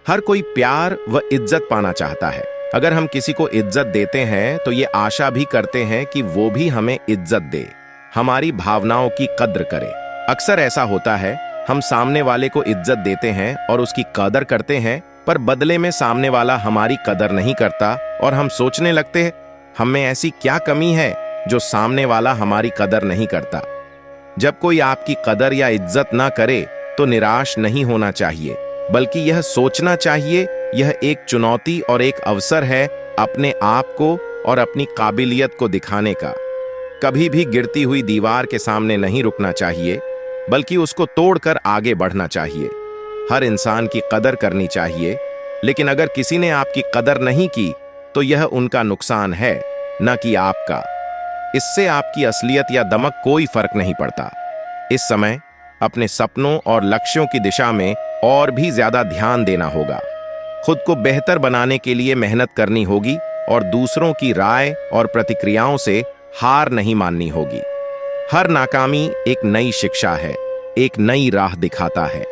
हर कोई प्यार व इज्जत पाना चाहता है। अगर हम किसी को इज्जत देते हैं तो ये आशा भी करते हैं कि वो भी हमें इज्जत दे, हमारी भावनाओं की कद्र करे। अक्सर ऐसा होता है, हम सामने वाले को इज्जत देते हैं और उसकी कदर करते हैं, पर बदले में सामने वाला हमारी कदर नहीं करता और हम सोचने लगते हैं हम में ऐसी क्या कमी है जो सामने वाला हमारी कदर नहीं करता। जब कोई आपकी कदर या इज्जत ना करे तो निराश नहीं होना चाहिए, बल्कि यह सोचना चाहिए यह एक चुनौती और एक अवसर है अपने आप को और अपनी काबिलियत को दिखाने का। कभी भी गिरती हुई दीवार के सामने नहीं रुकना चाहिए, बल्कि उसको तोड़कर आगे बढ़ना चाहिए। हर इंसान की कदर करनी चाहिए, लेकिन अगर किसी ने आपकी कदर नहीं की तो यह उनका नुकसान है, न कि आपका। इससे आपकी असलियत या दमक कोई फर्क नहीं पड़ता। इस समय अपने सपनों और लक्ष्यों की दिशा में और भी ज्यादा ध्यान देना होगा। खुद को बेहतर बनाने के लिए मेहनत करनी होगी और दूसरों की राय और प्रतिक्रियाओं से हार नहीं माननी होगी। हर नाकामी एक नई शिक्षा है, एक नई राह दिखाता है।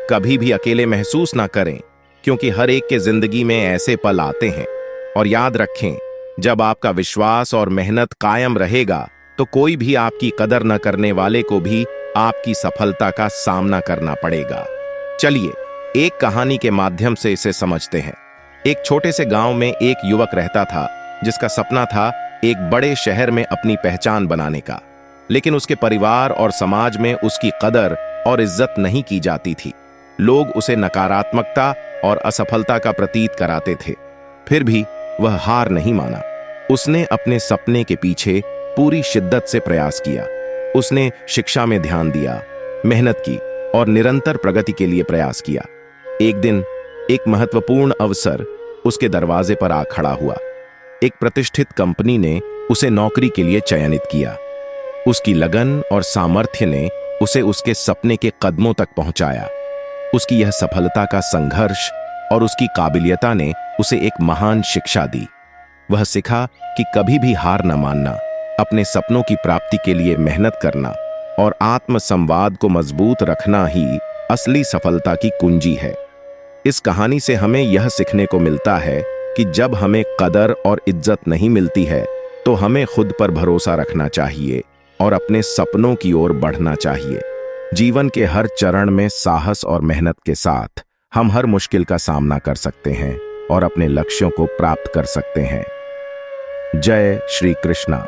कभी भी अकेले महसूस ना करें, क्योंकि हर एक के जिंदगी में ऐसे पल आते हैं। और याद रखें, जब आपका विश्वास और मेहनत कायम रहेगा तो कोई भी आपकी कदर न करने वाले को भी आपकी सफलता का सामना करना पड़ेगा। चलिए एक कहानी के माध्यम से इसे समझते हैं। एक छोटे से गांव में एक युवक रहता था जिसका सपना था एक बड़े शहर में अपनी पहचान बनाने का, लेकिन उसके परिवार और समाज में उसकी कदर और इज्जत नहीं की जाती थी। लोग उसे नकारात्मकता और असफलता का प्रतीत कराते थे। फिर भी वह हार नहीं माना। उसने अपने सपने के पीछे पूरी शिद्दत से प्रयास किया। उसने शिक्षा में ध्यान दिया, मेहनत की और निरंतर प्रगति के लिए प्रयास किया। एक दिन एक महत्वपूर्ण अवसर उसके दरवाजे पर आ खड़ा हुआ। एक प्रतिष्ठित कंपनी ने उसे नौकरी के लिए चयनित किया। उसकी लगन और सामर्थ्य ने उसे उसके सपने के कदमों तक पहुंचाया। उसकी यह सफलता का संघर्ष और उसकी काबिलियता ने उसे एक महान शिक्षा दी। वह सीखा कि कभी भी हार न मानना, अपने सपनों की प्राप्ति के लिए मेहनत करना और आत्मसंवाद को मजबूत रखना ही असली सफलता की कुंजी है। इस कहानी से हमें यह सीखने को मिलता है कि जब हमें कदर और इज्जत नहीं मिलती है तो हमें खुद पर भरोसा रखना चाहिए और अपने सपनों की ओर बढ़ना चाहिए। जीवन के हर चरण में साहस और मेहनत के साथ हम हर मुश्किल का सामना कर सकते हैं और अपने लक्ष्यों को प्राप्त कर सकते हैं। जय श्री कृष्णा।